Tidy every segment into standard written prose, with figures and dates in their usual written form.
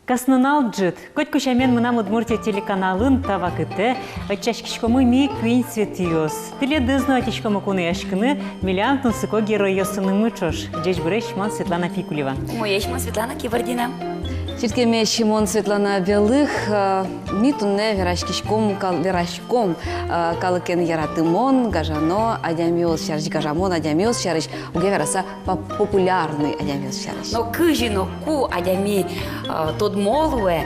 Каснынал джит. Коть кучамен мынам Удмуртия телеканалын тавакыты, отчашкишкомы ми квин светиос. Тиле дызно отичкомы куны яшкыны, миллиан тунсыко герой ёсыны мычош. Джеч бюрей Шимон Светлана Пикулева. Моя Шимон Светлана Кивардина. Чиркеме Шимон Светлана Белых, митунне верашкишком калыкен яратымон, гажано, адямиос шарыш, гажамон, адямиос шарыш, уге вераса популярный адямиос шарыш. Но кыжи, но ку адями тот молуэ,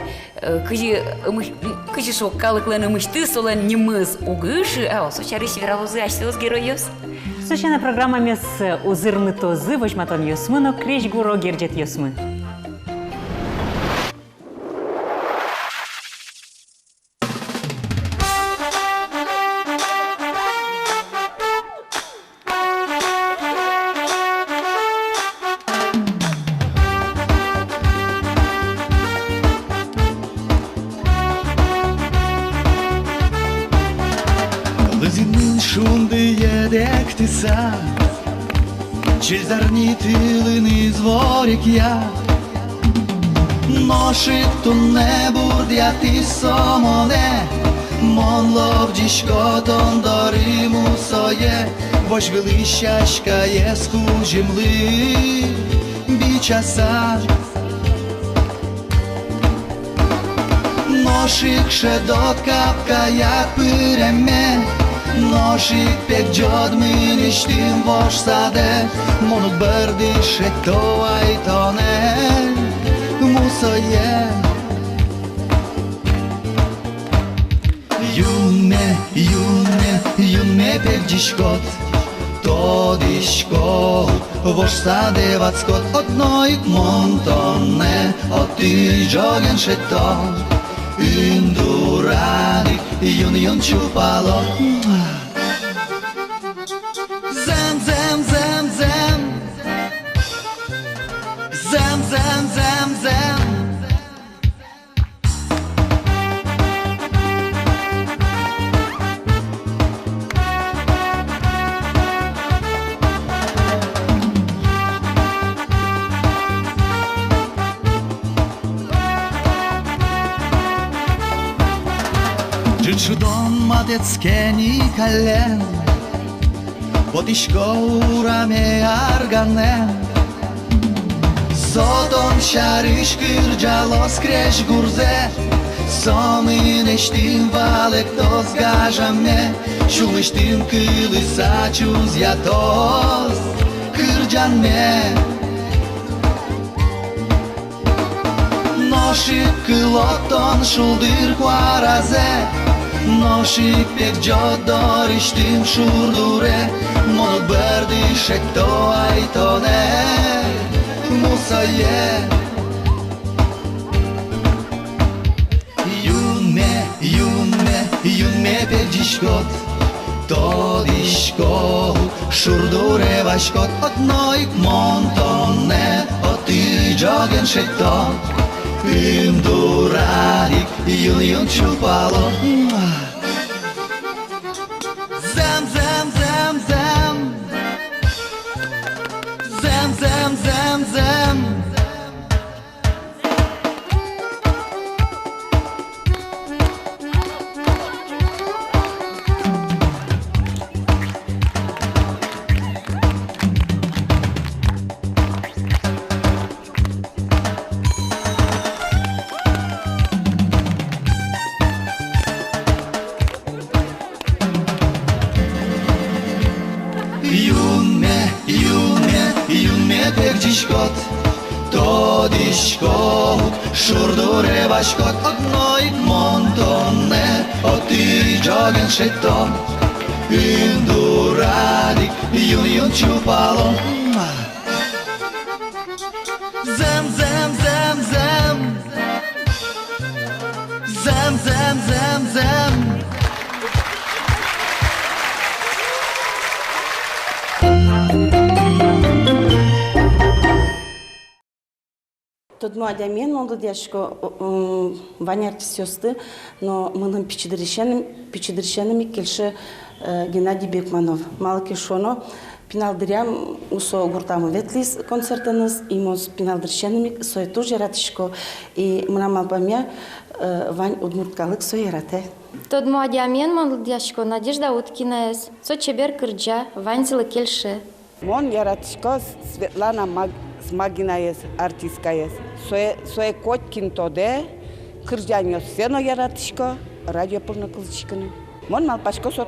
кыжи шо калыклен мышты солен немыз угыши, а со шарыш вералузы аштылыз героёс. Сущена программа мес узырмы тозы, вожматон ёсмы, но крещ гуро герджет ёсмы. Лызинын шунды едек тиса, Чельзарни тылыны зворик я, Ношит тунне бурдя ти сомоне, Мон ловдишко тон дориму соє, Вож велищашка є схужимли бичаса. Ношик шедот капка як пиреме, Ношик пек джодмы ништим вож саде, Монут бердише то айтоне мусоє. Юнме пек джишкот, то дишкот, вож саде вацкот, Одноик монтоне, оти джоген шетон. Indurani, yun chupalo. Zem, zem, zem, zem. Zem, zem, zem, zem. Чудом матецкені кален, Потишко ураме арганен, Сотон шариш кырджало скреш гурзе, Сомын эштим валек тоз гажаме, Шулыштим кылы сачуз я тоз кырджанме. Ношик кылотон шулдыр хуаразе, Ношик пек джодор иштим шурдуре, Монут бердишек то айтоне мусае. Юнме пек джишкот, то дишкот, шурдуре вашкот, Одноик монтоне, оти джоген шетон. Induranik, yun chupalo. Zem, zem, zem, zem. Zem, zem, zem, zem. Юнме пек джишкот, то дишкот, шурдуре вашкот, Одноик монтоне, оти джоген шетон. Индурадик, юн чупало. Зем, зем, зем, зем. Зем, зем, зем, зем. Тот младямен молду дяшко ванярки сёсты, но мыным пичидрешенами кельше Геннадий Бекманов. Малки шоно пиналдырям усо гуртамы ветлис концертаныз, и моз пиналдырщенымик сой туж яратышко, и мына малпамя вань удмурткалык сой ярате. Тот муадямен молодяшко Надежда Уткинес, Сочебер Кырджа, Ванзила Кельше. Мон яратышко Светлана Смагинаес, артисткаес. Сое Коткин тоде, Кырджаньос сено яратышко, радио полноколчиканы. Мон малпашко со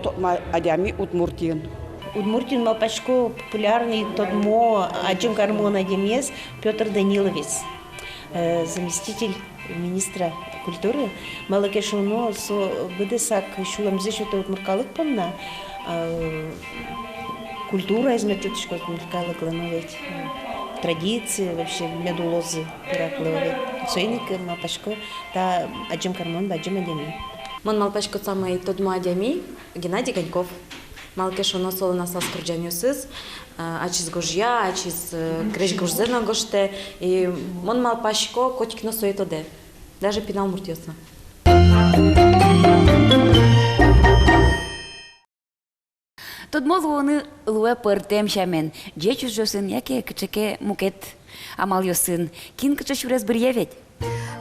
адями Удмуртиен. Удмуртин Малпашко популярный тодмо Аджим Гармона Демес Петр Данилович, заместитель министра культуры. Малакешуно со бедесак шуламзе что-то Удмуркалык помна. Культура измерчутышко Удмуркалык лановать. Традиции вообще медулозы пиракловать. Сойник Малпашко та Аджим Гармон Аджим Адеми. Мон Малпашко самый тодмо Адеми Геннадий Коньков. Малкеш оно соло на сас кырджанюсыз, ачиз гожья, ачиз греж гожзена гоште, и мон малпашко котикно соетоде, даже пинал муртиоса. Тот мозгоны луэ пыртем шамен, джечу жосын, яке кычеке мукет, амал йосын, кин кычеш урез біревет.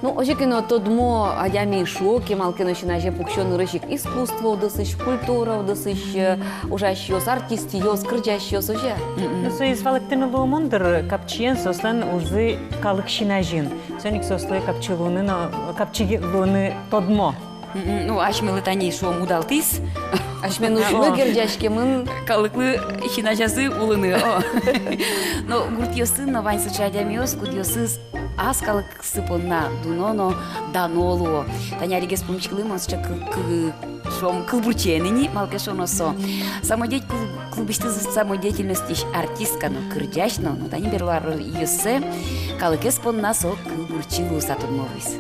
Ну, ожекино тодмо адями шоки, малкино шинаже пукшон рыщик искусство досыш, культура досыш, ужащиос, артистиос, кырджащиос уже. Сой свалыктыны луомондыр капчиен сослан узы калык шинажин. Соник сослы капчилуны тодмо. Ну, ашмелы тани шоум удалтыс, Ашмен ушмы кырджашкемын. калыклы шинажасы улыны. Но гуртьосын, но вань сыча адямиос, кудьосыз, аз калык сыпонна дуноно данолу. Таня регес помчклымон сыча шом кылбурченини, малкешоносо. Самодеятельность артистка, но кырджашно, но тани берлар йосе, калыкес понна со кылбурчилу сатунмовис.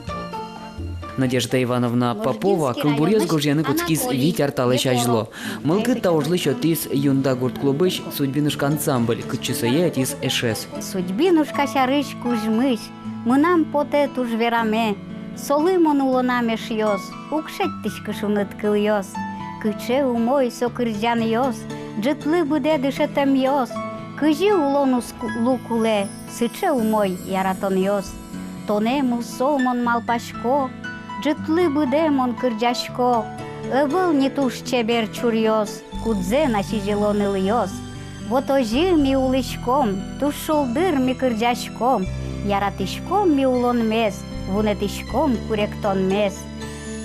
Надежда Ивановна Попова кылбурьез гуржяны куцкиз витяр талыш ажло. Мылгы таужлы шотис юнда гурт-клубыш судьбинушка ансамбль, кычысые атис эшес. Судьбинушка шарыш кужмыш, мынам поте туж вераме, солымон улонаме шьёз, укшет тишкы шуныт кыльёз, кыче умой со кырджан йоз, джытлы буде дышетем йоз, кыжи улонус лукуле, сыче умой яратон йоз, тонему солмон малпашко, джытлы будемон кырджашко, ывыл не туш чебер чурьёз, кудзе наши желон ыльёз. Вот ожи ми улышком, туш шолдыр ми кырджашком, яратышком ми улон мес, вунетышком куректон мес.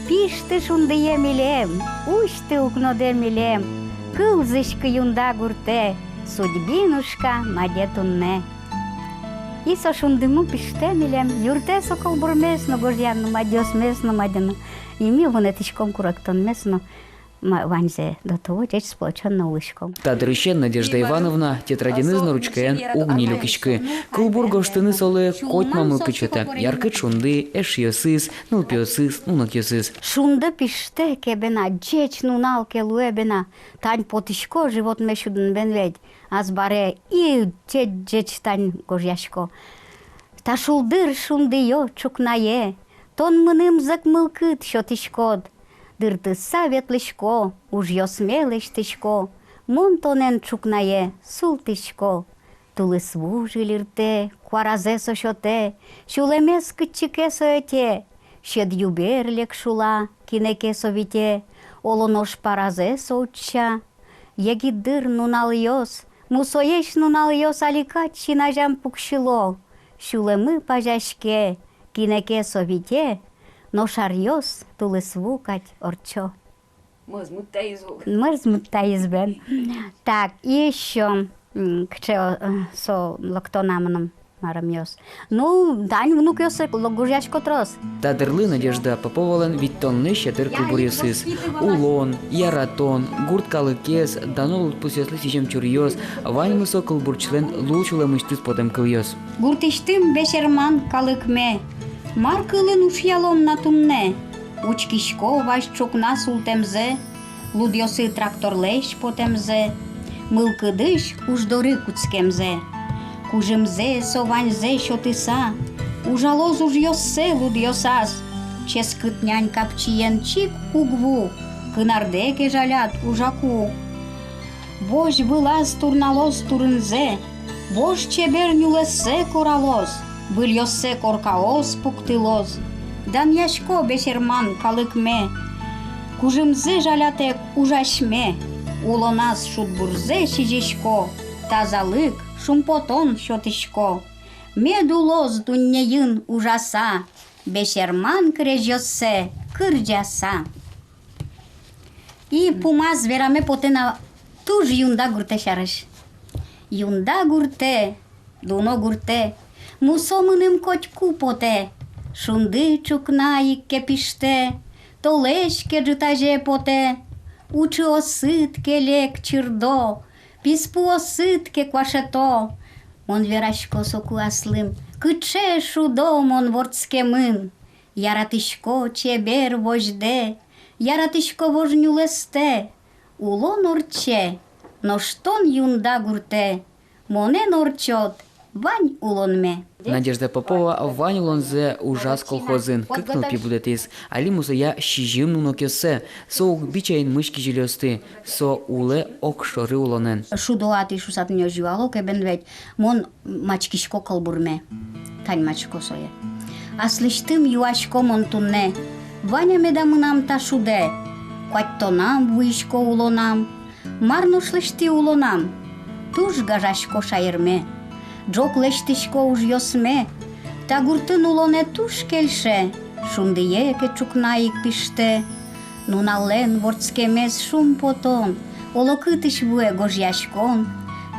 Пишты шундые милем, ушты укноде милем, кылзышкы юнда гурте, судьбинушка мадетунне. И со шундыму пиште милем, юрте сокол бурмес, но гожьяну мадёс мес, но мадяну. И ми вунетышком куректон мес, но ванзе до того честь сплоченно улышком. Тадрыщен Надежда Ивановна тетрадинызны ручкаен угнилю кишкы. Кылбургоштыны солы котма мылкычыты. Яркы шунды, эшьёсыз, нылпёсыз, нунакёсыз. Шунды пиште кебена, джеч нуналке луэбена, тань потышко живот мешудын бен ведь, азбаре и джеч тань гожьяшко. Та шулдыр шунды йо чукнае, тон мыным зак мылкыт шотышкод. Дыртыса ветлышко, уж йо смелыштышко, мон тонен чукнае, султышко. Тулыс вужилирте, куаразе сошоте, шулемес кычыке соете, шед юберлек шула, кинеке совите, олонош паразе соуча. Егидыр нунал йос, мусоеш нунал йос аликат шинажам пукшило, шулемы пажашке, кинеке совите, но шарьёс тулыс вукать орчо. Мырзмуттайыз бен. Так, и еще кче со локтонамным марамьёс. Ну, дань внук ёсы логужашко трос. Тадырлы Надежда Поповалан виттонны щетыр кылбурьёсыз. Улон, яратон, гурт калыкес, данол утпусёслы сижем чурьёс, ваньмысо кылбурчлен лучуламыштыз потем кыльёс. Гуртиштым бешерман калыкме. Маркылын ушьялом натумне, учкишко ваш чукна султемзе, лудьосы тракторлеш потемзе, мылкыдыш уждоры куцкемзе, кужымзе сованьзе шотыса, ужалоз ужьосе лудьосас, ческытнянь капчиен чик угву, кынардеке жалят ужаку. Вож вылаз турналос турынзе, вож чебернюлесе коралос, выльосе коркаос пуктылос. Дан яшко бешерман калыкме, кужымзе жаляте ужашме, улонас шутбурзе шижешко, тазалык шумпотон шотышко. Медулоз дуннеын ужаса, бешерман крежосе кырджаса. И пумаз вераме потена туж юнда гурте шарыш. Юнда гурте, дуно гурте, мусомыным котку поте, шунды чукна икке пиште, толешке жытаже поте, учы осытке лек чирдо, писпу осытке квашето, мон верашко соку аслым, кыче шудо мон ворцкемын, яратышко чебер вожде, яратышко вожнюлесте, улон орче, но штон юнда гурте, монен орчот, вань улонме. Надежда Попова Вань улонзе ужас колхозын. Кыкныл пибудетис. Али мусая шижим нунокёсе. Соук бичайын мышки жилёсты. Со уле окшоры улонен. Шудоати шусат не оживало, кебен ведь мон мачкишко колбурме. Тань мачко сое. А слыштым юашко мон тунне. Ваня медамынам та шуде. Кваттонам вуишко улонам. Марно шлышти улонам. Туж гажашко шайырме. Джок лештишко уж йосме. Та гуртын улоне туш келше. Шундие ке чукнаик пиште. Нунален ворцкемес шум потон. Олокытыш вуе гожяшкон.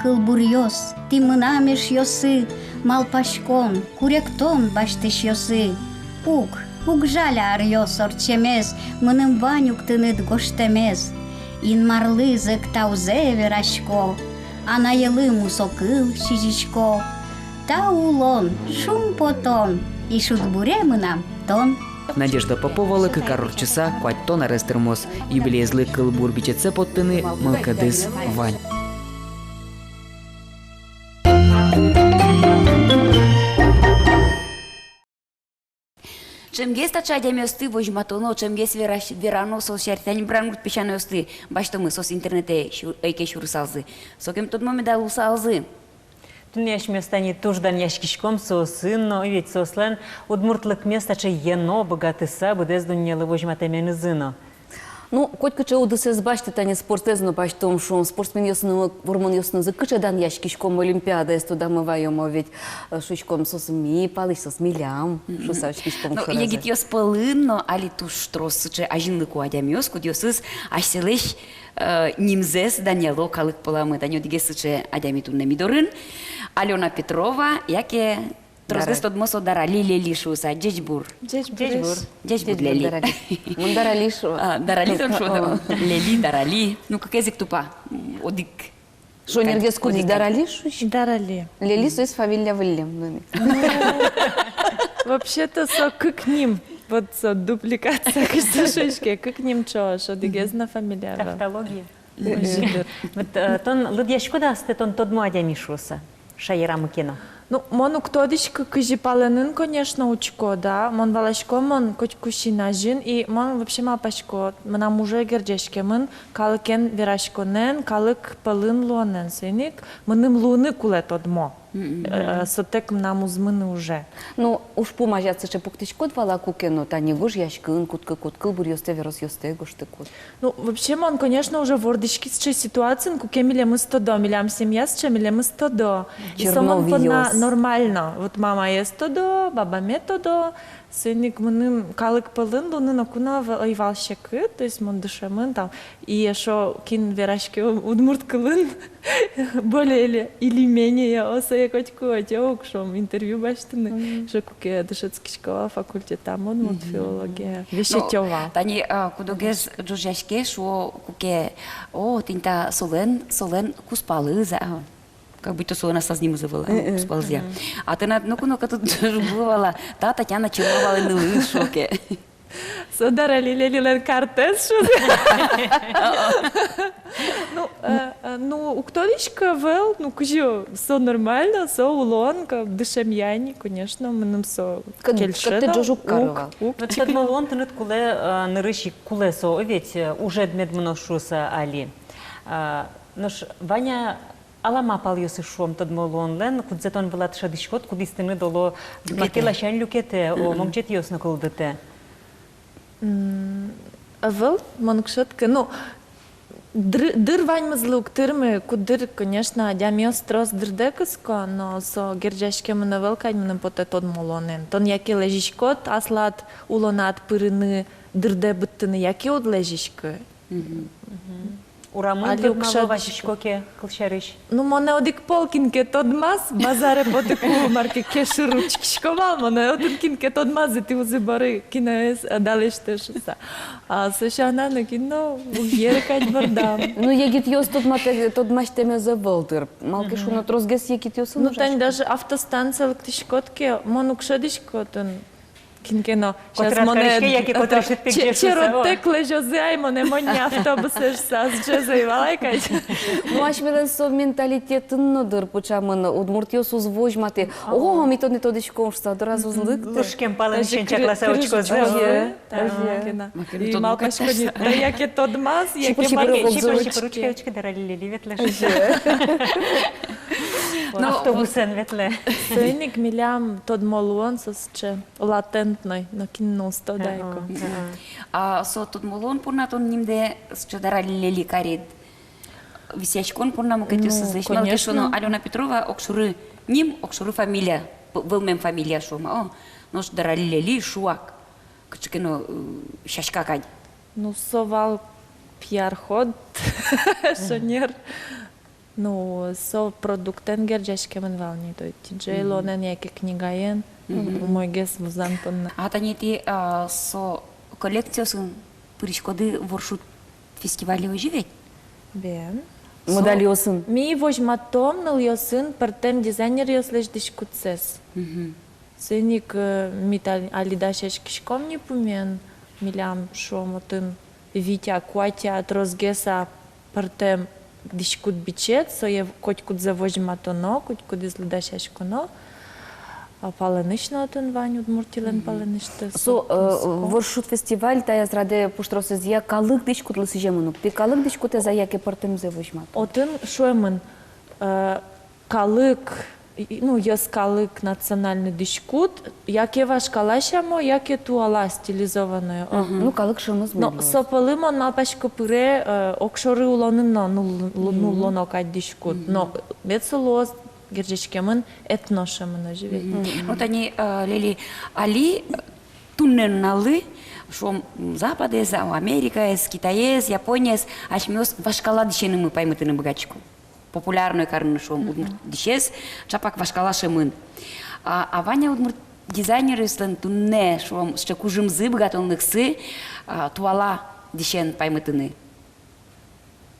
Кылбурьос, ти мынамеш йосы. Малпашкон, куректон баштыш йосы. Пук жаля арьос орчемес. Мыным ванюк тынет гоштемес. Ин марлызык таузе верашко. Ана йыли мусокыл шижишко. Та улон, шум потон. И шутбуре мынам тон. Надежда Попова лык карорчыса кваттон арестырмос. Юбилейзлы кылбур бичетсе поттыны мылкадыс Вань. Чемгес тача демиосты вожматоно, чемгес верано сосяртянь брангут печаносты, башто мы сос интернете эйке шурсалзы. Сокем тот момент да лусалзы. Тунеш местани туждан яшкишком сосын, но ведь сослен удмуртлык места че ено богатыса будез дуньелы вожматемен зыно. Ну, котка че удысыз башты тане спортезно баштом шум, спортсмен ясны, вормон ясны закычадан яшкишком олимпиада эстуда мывайомо, ведь шучком сосми, палыш сосмилям, шусавчкишком шуразы. Но егит йос полынно, али туш трос, че ажинлыку адямиос, куд йосыз ашселеш нимзес Даниело калык поламы, танё дигес че адямитун намидорын, Алена Петрова, яке Трозгес тодмосо дарали лелишуса, джечбур. Джечбур лели. Мон даралишу. Дарали там шо, лели, дарали. Ну, как язык тупа, одик. Шо, нергес кудис даралишу? Дарали. Лелису из фамилия Вильям. Вообще-то со к ним. Вот со дупликация костюшечки, как ним чё, шо дигезна фамилия. Тавтология. Вот тон лыдьяшко дасте тон тодмо адямишуса, шайера кино. Ну, мон уктодичка кыжипаленын, конечно, учко, да. Мон валашко, мон котькушина жин, и мон вообще мапашко, мына муже герджешке, мон калыкен верашконен, калык пылын луонен сыник, мыным луны кулет одмо. Сотек нам узмыны уже. Ну, уж помажаться, че пуктичко двала кукено, та не гуж яшкын, кутка куткыл, бурьёсте, веросьёсте, гушты кут. Ну, вообще, мон, конечно, уже вордички с ситуацией, куке милем истодо, милям семья с чем милем истодо. И самон пона нормально. Вот мама ест тодо, баба методо, сыник мыным калык пылын, лунын окуна ойвалщекы, то есть мон дышемын там. И шо кин верашки удмурт кылын, более или менее, осо котку отек, шо интервью баштыны, шо куке дышецкишкова факультета, мон мон филология. Вещетёва. Тани кудогез джожашке, шо куке, о, тинта солен куспалы за... Как будто солена со ним называла, куспалзя. А ты на ну-ка тут бывала, та Татьяна Черновала нылы в шоке. Содарали лелилен картес, шо? Ну, у ктоличка вел, ну, кужо, со нормально, со улонка, дышемьяни, конечно, мыным со кельшена. Как ты джожук карова? Вот тадмалон тынет куле нырыши куле со, ведь уже дмедмно шуса али. Ну ж, Ваня алама пал йоси шом тод молонлен, кудзетон вилат шадишкот, куди стини доло макила шан люкете, о момчет йосно колдете. Вел, монкшотки, ну, дыр вань мызлук тырмы, кудыр, конечно, дямиос трос дырдекыско, но со герджашке мына вел кань мына поте тод молонен. Тон яки лежишкот, аслат улонат пырыны дырде быттыны яки од лежишкы. Урамын тод мало вашишкоке кылшарыш. Ну, моне одик полкинке тод маз, базаре потеку марке кеши ручкишковал, моне одикинке тод мази ти узибари, кинес далештешуса. А сошана на кино угеркать бардам. Ну, егит йос тот маштеме за волтер. Малки шуна трозгес егит йос. Ну, тань даже автостанция електришкотке, монукшадишкотен. Кинкено, сейчас моне черотек лежозе, ай моне моне автобусеш са с джезой валайкать. Ну, аш милен со менталитетын нодыр пучамын удмуртиос узвожматы. О, ми то не то дишкомшса, доразу злыкты. Лушкем пален шенчакласа очко зе. И малкашко не, да яке тод маз, яке Шипручки очки дарали лили ветлеш. Автобусен ветле. Сойник милям тод молуон сосче латентной на кино стодайко. А со тод молуон пурнатон нимде сче дарали лили карит. Висячкон пурна мукетю созлеш. Малкешоно Алена Петрова окшуры ним, окшуры фамилия. Вылмем фамилия шума. О, нош дарали лили шуак. Качкино шашка кадь. Ну, совал пиар-ход, шонер. Ну, со продуктен герджашке мен вални, то тиджей лонен яке книгаен, мой гес музантон. А тани ти со коллекциясын пыришкоды воршут фестивале оживет? Бен. Модаль йосын. Ми вожматом нал йосын партем дизайнер йослеш дишкуцес. Сыник митал алидашеш кишком не пумен, милям шомотын Витя Куатя трозгеса партем дишкут бичет, со е котькут завожматоно, котькут излидашешконо. Паленичнотын вань удмуртилен паленичты. Со воршут фестиваль тая зраде пуштросыз я калык дишкут лысыжемыну. Пи калык дишкут за яке партем завожмат. Отын шуемын калык, ну, яс калык национальный дишкут, яке ваш калашамо, яке туала стилизованное. Ну, калык шамыз Но сопалымон малпашко пыре окшоры улонын нулоно кать дишкут. Но бецелоз герджешкемын этношамын оживет. Вот они, Лили, али тунненналы, шом Западес, Америкаес, Китаес, Япониес, ашмёс вашкала дишены мы паймытыны богачку. Популярную карны шом удмурт дишес, чапак вашкала шемын. А Ваня удмурт дизайнеры слен тунне шом шчекужым зы богатонлыксы туала дишен паймытыны.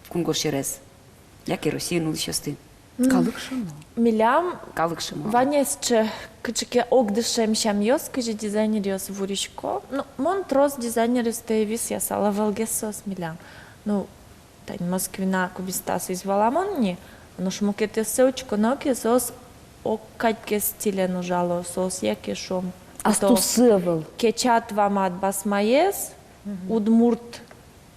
Кунгошерес. Яки Россия нулышесты. Калык шамы. Милям, Калык шамы. Ваня есче кычыке огдышем шам йос, кыжы дизайнер йос вуришко. Ну, мон трос дизайнер стаевис ясала велгесос милям. Ну, тань Москвина кубистас изваламон не, но шмукет ясеучко ноки сос окатьке стилен ужало сос яке шом. Астусывал. Кечат вамат басмаес, удмурт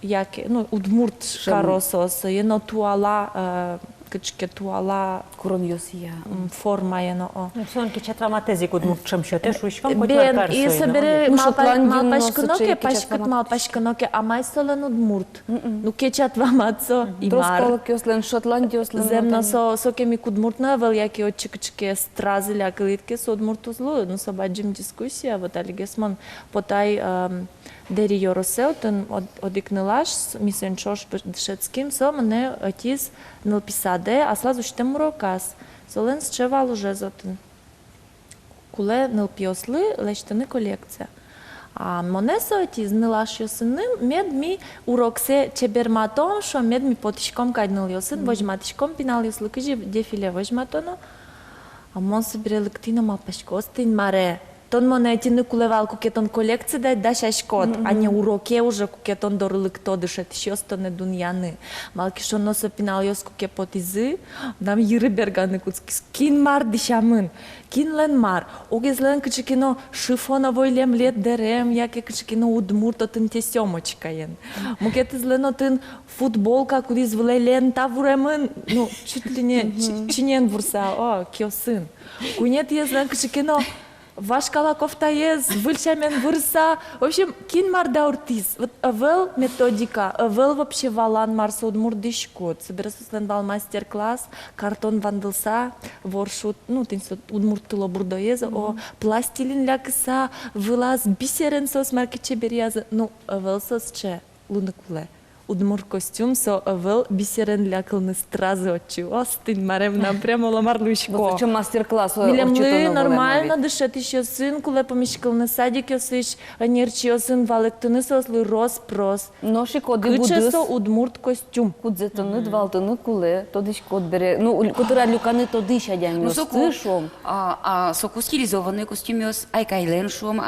яке, ну, удмурт шкаросос, ено туала, кычке туала Курон йос я. форма ено. Сон кечат вамат език удмурт шамшоте, шушком коть Бен, варкар и сойно. собере малпашконоке, кечат пашкат вамат. малпашконоке, а май солен удмурт. Ну, кечат ваматсо и Трос мар. калык йослен, Шотланд йослен. Земно со кеми кудмуртна вел яки отчикчке стразили акылитке со удмурту злу, ну со баджим дискуссия, вот алигесмон потай дери йоросеутен одикнелаш мисенчош дшецким со мене отис нелписаде, а слазу ще мурокас. Солен счевал уже зотен. Куле нелпиосли лещени колекция. А моне со отис нелаш йосынным мед ми уроксе чеберматом, шо мед ми потишком кайдныл йосын, вожматишком пинал йослы кыжи дефиле вожматоно. А мон собере лыктино малпашко остин маре. тон монетины кулевал, кукетон коллекции дать да шашкот, а не уроке уже кукетон дорлык то дышет, то не дуньяны. Малки шо носа пинал йос куке потизы, нам йыры берганы куцки, кин мар дишамын, кин лен мар, огезлен кычекино шифоновой лем лет дерем, яке кычекино удмурто тын те сёмочкаен. Мукет излено тын футболка, кудиз вле лента вуремын, ну, чуть ли не чинен вурса, о, киосын. Кунет езлен кычекино вашкала кофта ез, выльчамен вырса. В общем, кин мар дауртис. Вот авел методика, авел вообще валан марса удмурдишкот. Собирался сленбал мастер-класс, картон вандылса, воршут, ну, тинсот удмуртыло бурдоеза, о, пластилин лякса, вылаз бисерен сос маркече беряза. Ну, авел сос че, лунакуле. Удмур костюм со авел бисерен лякалны стразы очи. Остын марем нам прямо ламарлышко. Вот чем мастер-класс. Милемлы нормально дышат еще сын, куле помешкалны садик ёсыш, анерчи сын валектыны сослы рос прос. Ноши коды будыс. Кычесо удмурт костюм. Кудзетыны двалтыны куле, тодыш код бере. Ну, кутыра люканы тодыш адян ёс. Тышом. Соку стилизованный костюм ёс, айкайлен шум,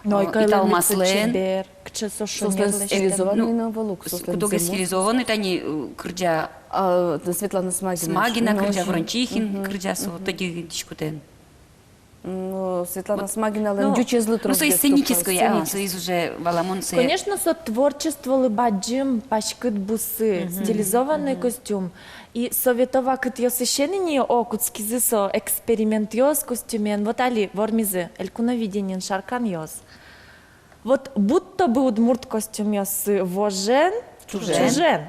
Ной итал маслен. Кычесо Стилизованный на валук. Кудога стилизованный, тани кырджа Светлана Смагина. Смагина, кырджа Ворончихин, кырджа со тоди дишкутен. Светлана Смагина, лен дючезлы трудно. Ну, со сценическое, союз уже баламон. Конечно, со творчество баджим пашкыт бусы, стилизованный костюм. И советова кыт ёсышенини окутскизы со эксперимент ёс костюмен, вот али вормизы, элькуновиденен шаркан ёс. Вот будто бы удмурт костюм ёс вожен, чужен.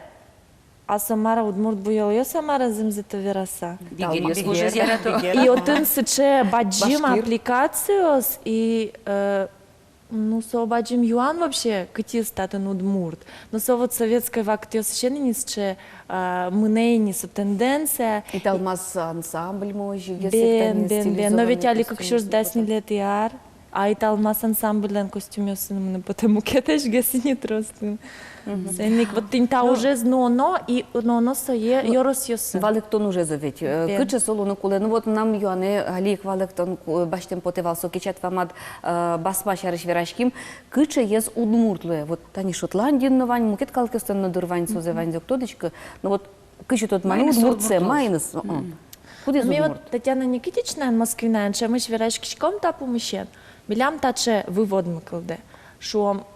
А самара удмурт буйол ёс самара зымзыта вераса. И отын сыче баджим аппликациос и ну, со баджим юан вообще кыти статын удмурт. Но со вот советская вакт ёсышенини сыче мнение, со тенденция. И талмаз ансамбль можи. Бен. Но ведь али как еще ждать не лет яр. А и талмаз ансамбль костюм ёсыным, потому кетеш гесини тростын. Сенник вот тинта уже но и но со ёрос ёсы. Валектон уже зовет. Кыче солону куле. Ну вот нам юане алик валектон баштем потевал со кичат вамад басма шарыш верашким. Кыче ез удмуртле. Вот тани Шотландин на вань мукет калкестон на дурвань со зевань доктодичка. Ну вот кыче тот мanu удмуртсе майнес. Куди Ми вот Татьяна Никитична Москвина, че мы шверашкишком тапу мышен. Билям таче выводмы кылды. Шо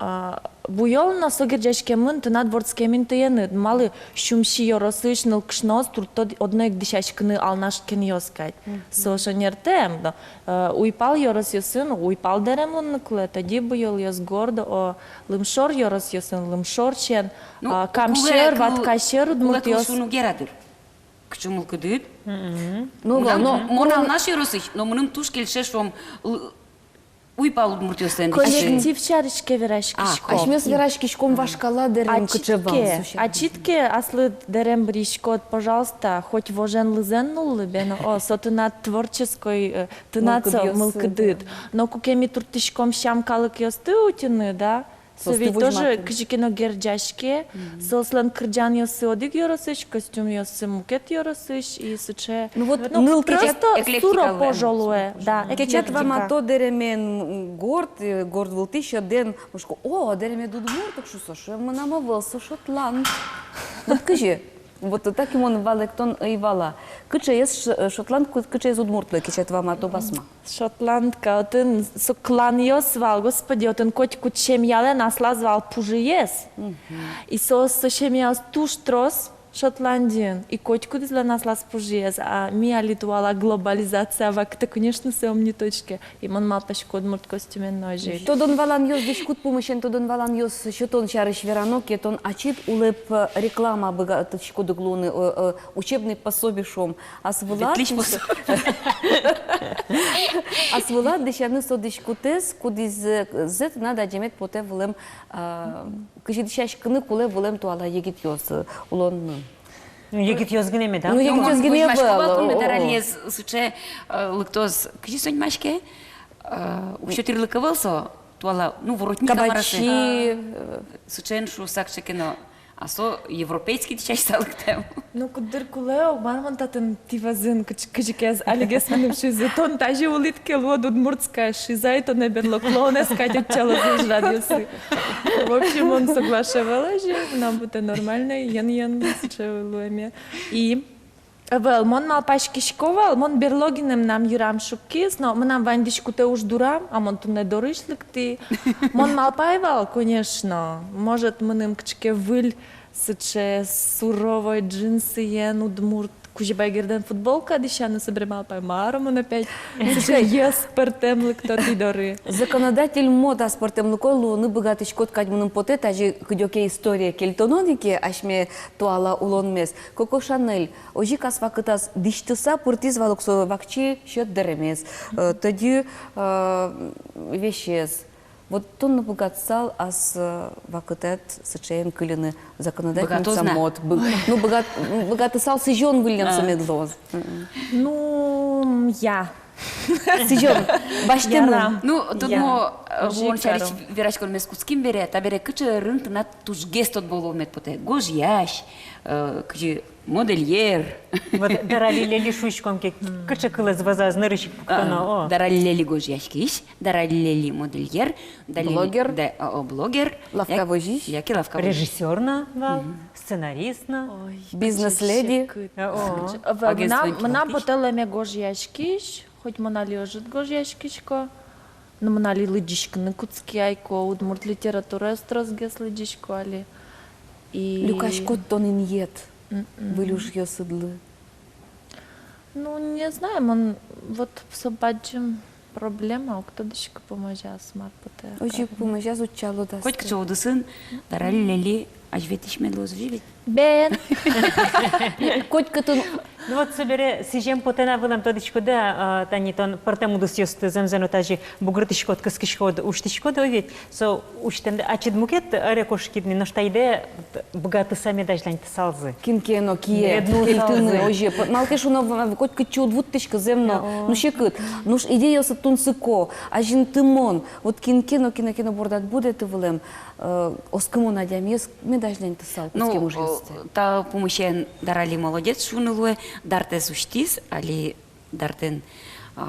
буйол на согерджешке мын тынадворцке мин тыены. Малы шумши ёросыш нылкшнос турто одной дышашкыны алнашкен ёскать. Соша нертем. Уйпал ёрос ёсын, уйпал дерем лынныклы. Тади буйол ёс гордо, о лымшор ёрос ёсын, лымшор чен. Камшер, ваткашер удмурт ёс. Кчумул кыдыт. Ну, мона наши росыш, но мыным туш келшешом уйпал удмурт ёсен. Коллектив чарышке верашкишком. Ашмес верашкишком вашкала дерем кычеван. А читке аслы дерем бришкот, пожалуйста, хоть вожен лызен нулы бен, о, со тынат творческой тынацо мылкыдыт. Но кукеми туртышком щамкалык ёсты утины, да? Со ведь тоже кычекино герджашке, сослан кырджан ёсы одик ёросыш, костюм ёсы мукет ёросыш, и сыче. Ну вот ныл просто суро пожалуе, да. Кечет вам ато деремен горд вултища ден, мушко, о, дереме дудмур, так что сошо, мы намовал, со Шотланд. Вот кыче, вот так ему валектон и вала. Кыче есть Шотланд, кыче есть удмуртлы, кечет вам ато басма. Шотландка, отын соклан ёсвал, господи, отын котику чем яле насла звал пужиес. И со чем ял туш трос Шотландиен. И котику дизла насла спужиес. А мия литуала глобализация вакта, конечно, се омни точке. И мон мал пашко удмурт костюмен ножи. Тодон валан ёс дишкут помощен, тодон валан ёс щетон чарыш веранок, етон ачит улеп реклама быга точку дуглуны, учебный пособие шом. А свылат дешаны со дишкутес, кудиз зет надо джемет поте вулем, кыжидишаш кыны куле вулем туала егит ёс улон. Егит ёзгынеме, да? Ну, егит ёзгыне был. Медаралиес суче лыктоз, кыжи сонь машке, укшетир лыковылсо, туала, ну, воротник кабачи. Сучен шу сакчекино, А со европейски часть салктем. Ну, кудыр куле, обманман татын тивазын, кычкез, алигес меним шизы, тон тажи улитке лод удмуртская шиза, и то не берло клоуне скатит чало из радиусы. В общем, он соглашивал же, нам будет нормально, ян сычевалуеме. И Вел, мон мал пашкишковал, мон берлогинем нам юрам шуккиз, но мы нам вандишку те уж дурам, а мон ту не дорышлик ты. Мон мал пайвал, конечно. Может, мы ним кчке выль, сыче суровой джинсы ен, удмурт, кужибай герден футболка, дещану собремал паймару, мон опять, сыче ес спортемлик то ты доры. Законодатель мода спортемлыкой луны богатышкот кадьмыным поте, тажи кдёке история кельтононики, ашме туала улонмес. Коко Шанель, ожи кас вакытас диштыса пуртиз валуксо вакчи счет деремес. Тоді вещес. Вот тонны богатсал, ас вакытет сычеен кылины законодательница мод. Ну, богатысал сижон выльнемся медлоз. Ну, я. Сижон, баштемын. Ну, тут мо вончарич верачкон мескутским бере, та бере кычы рынт на туж гестот боломет поте. Гож яш, кычы модельер. Вот даралилели шучком, кычы кылыз вазаз нырышик пуктана. Даралилели гож яшкиш, даралилели модельер. Блогер. Блогер. Лавкавожиш. Яки лавкавожиш. Режиссерна, сценаристна. Бизнес-леди. Мна потелеме гож яшкиш, хоть мна лежит гож яшкишко, но мна ли лыдишкны куцки айко, удмурт литература строзгес лыдишко али. Люкашко тонин ед. Вылюж ее сыдлы. Ну, не знаю, он вот в собачьем проблема, кто дышка поможа смарт поте. Ожи поможа звучало да. Хоть кто удысын, даралилели, аж ветиш медлоз живет. Бен. Хоть кто. Ну вот собере сижем потена вылам тодичко да, тани тон партему дусьёст земзено тажи бугртишкот кыскишкот уштишкот овет. Со уштен ачид мукет рекошкидни наштайде богаты сами дажлань салзы. Кинкено кие, кельтыны ожи. Малкеш уно хоть кычу двуттышка земно. Ну шекыт. Ну ж идея с тунсыко, ажин тымон. Вот кинкено кинокино бордат будет вылем. Оскому надямес медажлань сал. Ну, та помощен дарали молодец шунылуе. Дарте суштис, али дартен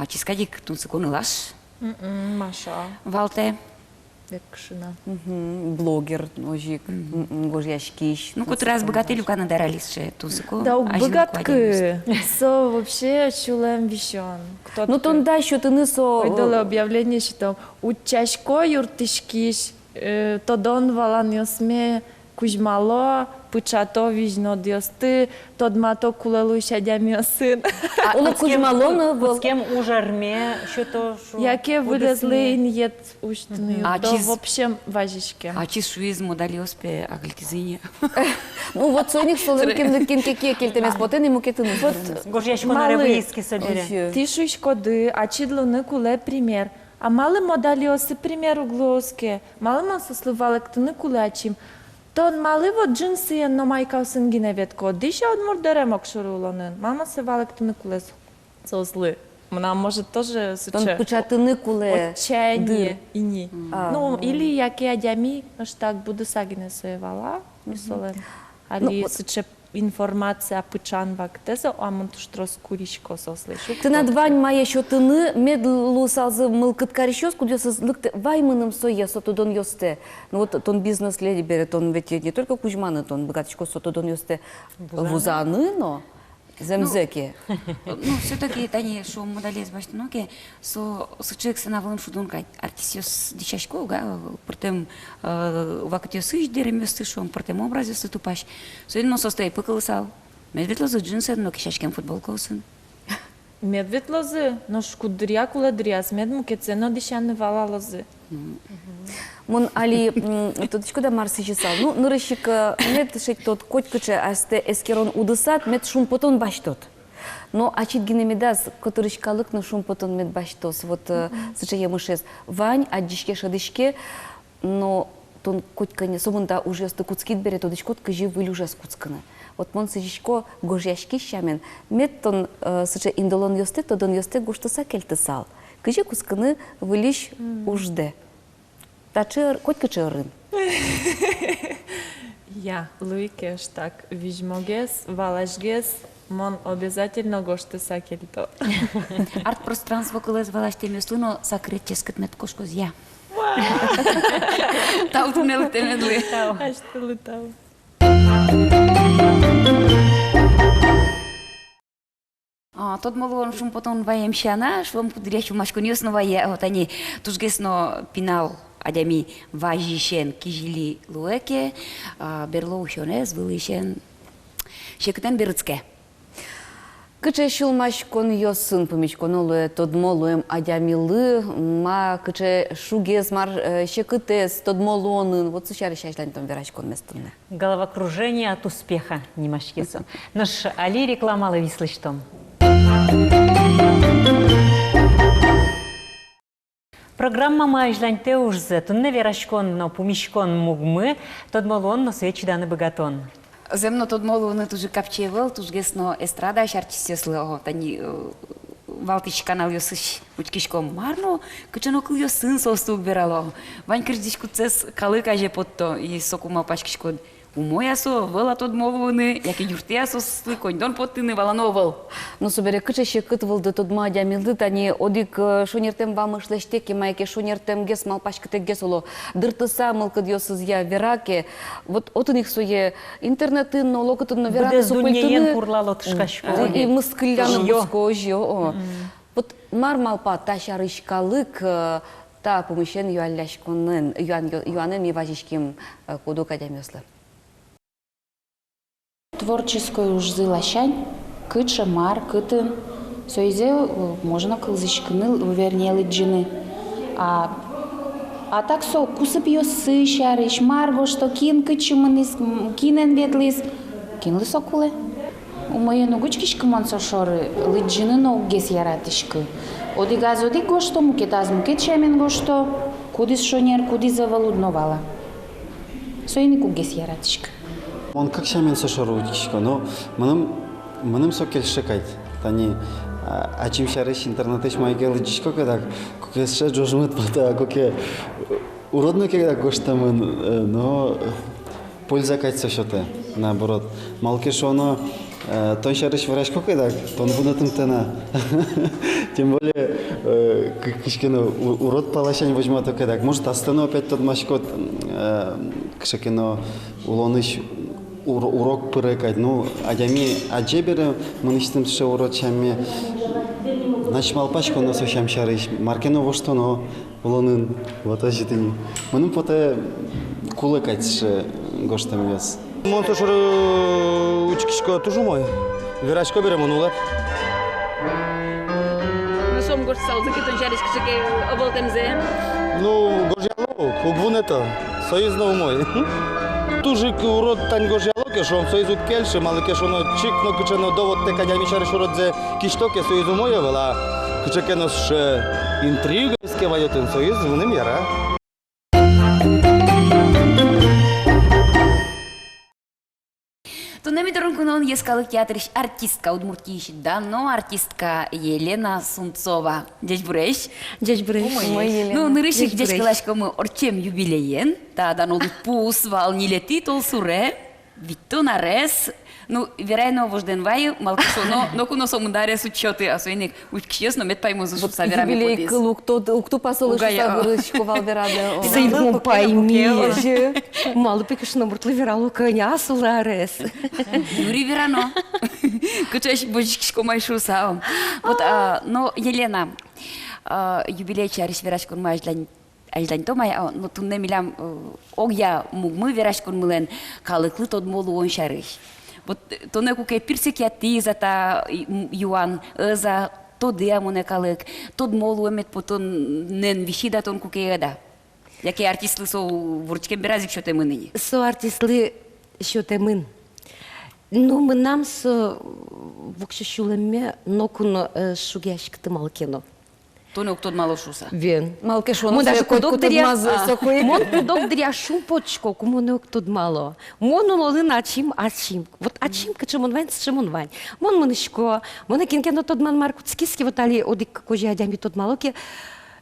чискадик тунсыконы лаш. Маша. Валте. Векшина. Блогер, ожик, гожьяшкиш. Ну, кот раз богатый люкана даралише тунсыко. Да, богатки. Со вообще чулем вещон. Ну, тон да, что ты не со... Ойдоле объявление, что там учашко юртишкиш, тодон валан йосме кузьмало, пучато вижно диосты, тод мато кулелу шадями сын. Оло кузьмало был. С кем ужарме, что то шо. Яке вылезли нет уштны. То в общем важичке. А чиз шуиз модалиоспе агликизине. Ну вот соник солым кинке кельтемес потен и мукетын. Вот гожьяшко на ревиски собере. Ти шуишкоды, а чидлоны куле пример. А мали модалиосы пример углоске. Мали маса слывали ктыны кулачим. Тон мали вот джинсы но майка сынгине ветко. Диша от мурдере мокшурулонын. Мама се валек тыны куле сослы. Мна может тоже сыче. Тон пучатыны куле. Отчаяние и не. Ну или яки адями, аж так буду сагине соевала. Мисолен. Али сыче информация пычан вактеза, а мон туш трос куришко сослышу. Ты над вань мая еще тыны медлу салзы мылкыт каришос, куда созлыкты ваймыным сое сотудон йосте. Ну вот тон бизнес леди берет, он ведь не только кузьманы, тон богатичко сотудон йосте вузаны, но земзеки. Ну, все-таки тани шо модалез баштаноке, со человек се навалым шудунка артисиос дичашко, га, протем вакатиосыш деремёсты шо, протем образиосы тупаш. Со едно состои пыкалысал. Медветлозы джинсы, но кишашкен футболка усын. Медветлозы, но шкудыря куладыряс, медмукеце, но дишаны валалозы. Мон али тодичко да марсы чесал. Ну, нырыщик мед шек тот котькаче асте эскерон удысат, мед шумпотон баштот. Но ачит гинемедас, который шкалык на шумпотон мед баштос. Вот сыча емышес. Вань, адишке шадышке, но тон котька не собунда уже сты куцкит берет, тодичко ткажи вылюжа скуцкана. Вот мон сычишко гожьяшки щамен. Мед тон сыча индолон йосте, тодон йосте гуштоса кельтысал. Кыжи кусканы вылиш ужде. Та котка чырын. Я, Луикеш, так, вижмогес, валашгес, мон обязательно гошты сакельто. Арт-пространство колес валаште мюслино сакрет ческат кошко зя. Тау тунел темедли. Аж ты летал. Тот малон шум потом ваем шана, шум кудрящу машкуньёсно вае, вот они тужгесно пинал адями важишен кижили луэке, берлоушонес вылышен шектен берыцке. Кыче шулмаш кон йосын помичконолы тодмолуем адямилы, ма кыче шугез мар шекытес тодмолонын, вот сучары шашлань там верач кон местыны. Головокружение от успеха, не машкесом. Наш Али рекламала вислыштом. Программа «Майжланьте ужзе» тунне верашкон, но помишкон мугмы, тодмолон, но свечи даны богатон. Земно тодмолуны тужи капчевал, тужгесно эстрада шарчисесло, тани валтич канал ёсыш учкишком марно, кычано кыл ёсын состу убирало. Вань кырдичку цес калы каже потто и сокума пашкишкон. Умоясо, вела тодмолуны, яки юртеясо слыконьдон поттыны валановал. Ну, собере кыче шекыт вылды тодма адямилды, тани одик шонертем вам ишлештеки, майке шонертем гес малпашкыте гес оло, дыртыса мылкыд ёсыз я вераке, вот отын их сое интернетын, но локытын вераке супультыны. Курлало тышкашко. И мыскыляны мускожьё. Вот мар малпа ташарышкалык, та помещен юалляшконын, юанын и важишким кодок адямёслы. Творческую уж зылащань, кытша, мар, кытын. Сөйзе можно кылзышкыны увернелы джины. А так со кусып ёсы шарыш, марго, что кин кычымыныз, кинен ветлис. Кинлы сокулы. Умоену гучкишкы монсо шоры, лыджины ноггес яратышкы. Оди газ, оди гошто, мукет аз мукет шемен гошто, кудис шонер, кудис завалудновала. Сөйни куггес яратышкы. Он как шамен сошору учишко, но мыным сокел шекайт. Тани ачим шарыш интернетыш майгел учишко, когда кукесше жожмыт пота, куке уродно когда гоштамын, но польза кайт сошоте, наоборот. Малкеш оно тон шарыш врачко когда тон бунатым тена. Тем более кишкено урод палашань возьмет когда. Может остану опять тот машкот кшекено улоныш урок пырекать. Ну, адями аджебере мыныстым ше урочами начмалпашко но сошам шарыш. Маркено воштоно улонын вот ажитыни. Мыным поте кулекать ше гоштам вес. Монтажер учкишко тоже мой. Верачко берем он улет. Ну сом гош салзы китон жариш кишке оболтемзе. Ну гожьяло, хугвунето. Союзно мой. Тужик урод тань гожьяло, кеш он союзу кельше, мало кеш он чикно кичено довод те кадями шариш уродзе киштоке союзу мое вела. Кичекенос ше интрига скеваётен союз вунем яра. Тунеми Торонкунон ескалык театрыш артистка удмуртийш, дано артистка Елена Сунцова. Дядь Буреш? Дядь Буреш. Ну, нырышик дядь Калашко мы орчем юбилеен, та дано пус волниле титул суре, витто нарес. Ну, вероятно, вожден ваю, малкишо, но куно сомундаре с учеты, а свойник учкиесно мет пойму за шуб саверами подис. Юбилей кылу, кто посол шуб валвераде. Сейдмон пойми, мало пекашно муртлы вералу коня суларес. Юри верано. Кучаш божичко майшу сао. Вот, но Елена, юбилей чариш верашкон майжлань. Альдань томай, но тунне милям огя мугмы верашкон мылен калыклы тодмолу он шарыш. Вот то не куке пирсекияти за та юан за то диамоне калык, тод молу эмет потом нен вишида тон куке еда. Яке артистлы со вурчкен беразик шоте мыныни. Со артистлы шоте мын. Ну мы нам со вукшушулеме нокуно шугяшкты малкено. То не кто мало шуса. Вен. Малкешон. Мы даже кодок дыря. Мон кодок дыря шум почко, кому не кто мало. Мон улы начим ачим. Вот ачим, качем он вань, чем он вань. Мон манышко, мон кинкено тот ман маркутскиски вот али одик кожи адями тот малоки.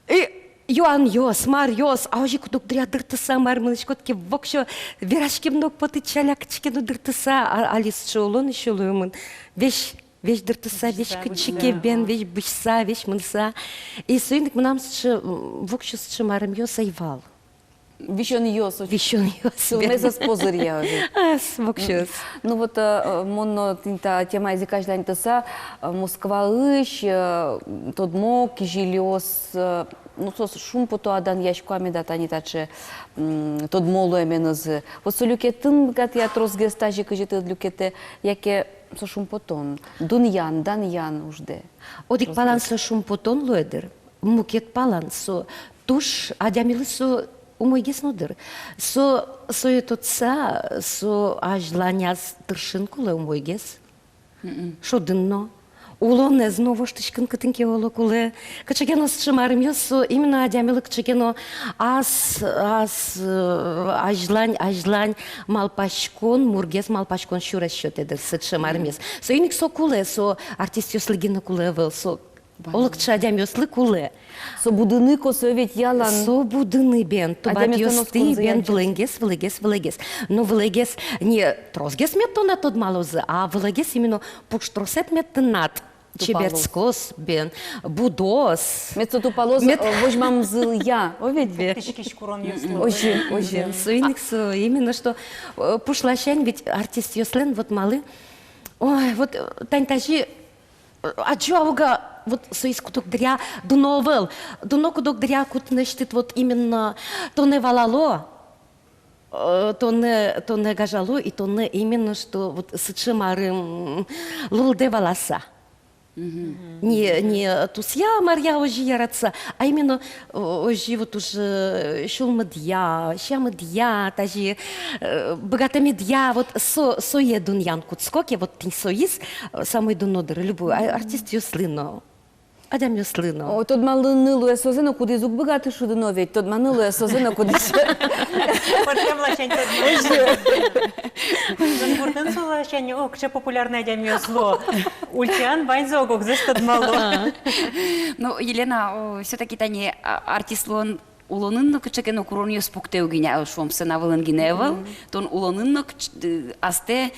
И Йоан йос, мар йос, а ожи кудук дря дыртыса мар мылышкотке вокшо верашке мног поты чалякчке ну дыртыса, алис шолон шолуемын. Вещь дыртыса, вещь кычке бен, вещь бышса, вещь мынса. И сойник мнам вокшо счы марым йос айвал. Вишен йос. Вишен йос. Сумеза спозырья. Вокшо. Ну вот, монно тинта тема языка ждань тыса, Москва ищ, тот мог, кижильос, ну, сос шум пото адан яшками да тани таче тот молу эменыз. Вот со люкетын гат я трозге стажи кажете люкете, яке со шум потон. Дуньян, даньян ужде. Одик палан со шум потон луэдер, мукет палан со туш адямилы со умойгес нодер. Со етотса, со ажланяз тыршинкулы умойгес. Шо дынно. Улоне знову штичкин катинки олокуле. Качагено с чимарим йосо именно адямилы качагено ажлань малпашкон мургес малпашкон шурес шотедер с чимарим йос. Со иник со куле со артист йослигина куле вел со олокча адям йосли куле. Со будыны косовет ялан. Со будыны бен. Тобат йосты бен влегес. Но влегес не трозгес метона тот малозы, а влегес именно пукштросет метнат. Чеберцкос бен, будос. Мецо тупалоз возьмам зыл я. Оведь. Ожи. Суиник со именно что пушлащань, ведь артист йослен вот малы. Ой, вот тантажи а чуауга вот соис куток дря дуновел. Дуно куток дря кут нещит вот именно то не валало, то не гажало и то не именно что вот с чимарым лулде валаса. Не тусья Марья ожи яратса, а именно ожи вот уже шулмадья, щамадья, тажи богатомедья, вот со едуньян куцкоке, вот ты соис самой дунодер, любой артист юслино. Адам юслино. О, тот малынылу эсозено куди зук богатый шудыно ведь, тот манылу эсозено куди. Портем лачань тот. Гуртын солачань, о, кче популярное адам юсло. Ульчан байзогок застад мало. Ну, Елена, все-таки тани артистлон улонынно кычекено куроньо спуктеу гиня шом сенавылын гиневал, тон улонынно асте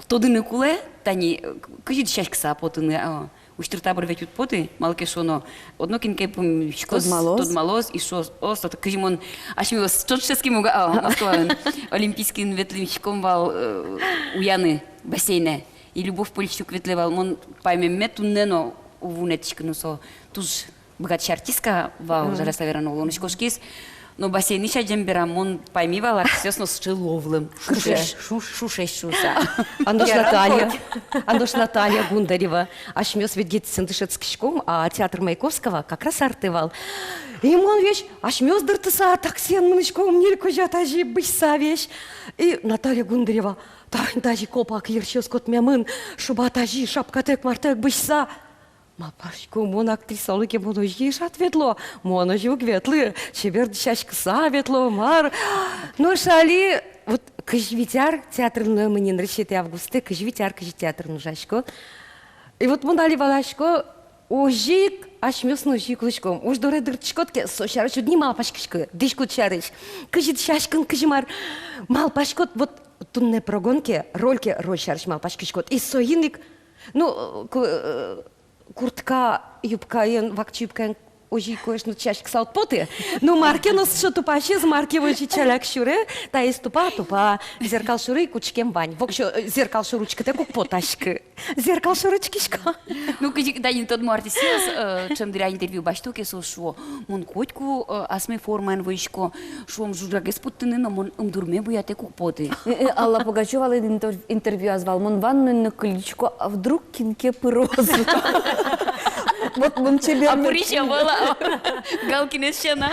тодыны куле тани кыжит шашкса потыны. Уштырта бір ветют поты, малке шоно, одно кинке помешкос, тот малоз, и шо остат кыжимон, ашмио с чотшеским Москван, олимпийским ветлимщиком вал уяны бассейне, и любовь польщук ветлевал, мон пойме метуннено увунетчикну со, туж богатша артистка вал, жаря саверано улонышкошкис, но бассейн ища джембера, мон поймивал артистесно с чиловлым. Шуша. Андош Наталья Гундарева. Аж мёс ведь гетсен дышецкишком, а театр Маяковского как раз артывал. И мон вещь, аж мёс дыртыса, таксен мынышком, нелько жатажи, бышса вещь. И Наталья Гундарева, даже копак ерчёс кот мямын, шубатажи, шапкатек, мартек, бышса. Мапашку, мон актриса лыке моно жиш ответло, моно жук ветлы, чебер дышашкса ветло, мар. Ну шали, вот кыжвитяр театрный мне нрещет августе, кыжвитяр театр нужашко. И вот монали валашко, ожик, аж мёсно жик лышком, уж доре дырчкотке, сошарыш, одни малпашкишко, дышкут шарыш, кыжит шашкан, кыжмар, малпашкот, вот тунне прогонке, рольке, роль шарыш малпашкишкот, и соиник, ну, куртка, юбка, вакчи юбка, ожи конечно чашки салт поты, но марки нос что тупаши с марки ожи чаляк шуре, та есть тупа, зеркал шуры кучкем бань, вокшо зеркал шуручка так поташка, зеркал шуручкишка. Ну когда не тот артист чем дря интервью баштоке со шо, мон котку асме форман вышко, шом жураге спутны, но мон дурме буяте купоты. Алла Пугачева интервью озвал, мон ванну на колечко, а вдруг кинке пырос. Вот мон тебе. А пурища была, галкине щена.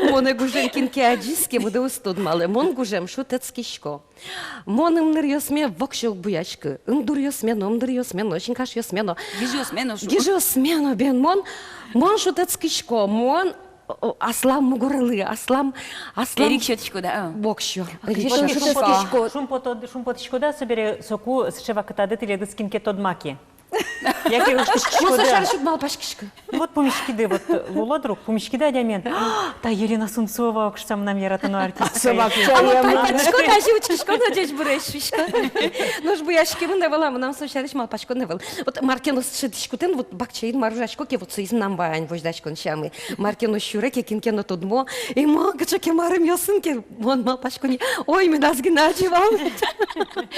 Моне гужем кинке аджиске буде устудмале, мон гужем шутецкишко. Моным нырьосме вокшок буячка, дурьосме, дурьосме, очень йосмено. Гижосмено бен мон шутецкишко, мон аслам мугоралы, аслам. Эрик щеточку, да? Вокшо. Шумпотишко да собере соку с чева катаде теледыскинке тодмаки. Яке уж Ну, сошар шут мал пашкишка. Вот помешкиды, вот Лула друг, помешкиды адямен. Та Елена Сунцова, окшсам нам яратану артистка. Собак пашкишко, та живучкишко, надеюсь, бурещишко. Ну, ж буяшки мы невела, нам сошариш мал пашко невел. Вот Маркенус шедишкутен, вот бакчейн маружашко, ке вот соиз нам баань вождачкон шамы. Маркенус шуреке, кинкено тодмо, и мага чаке марым ясынке, вон мал пашкони. Ой, мы нас генадживал.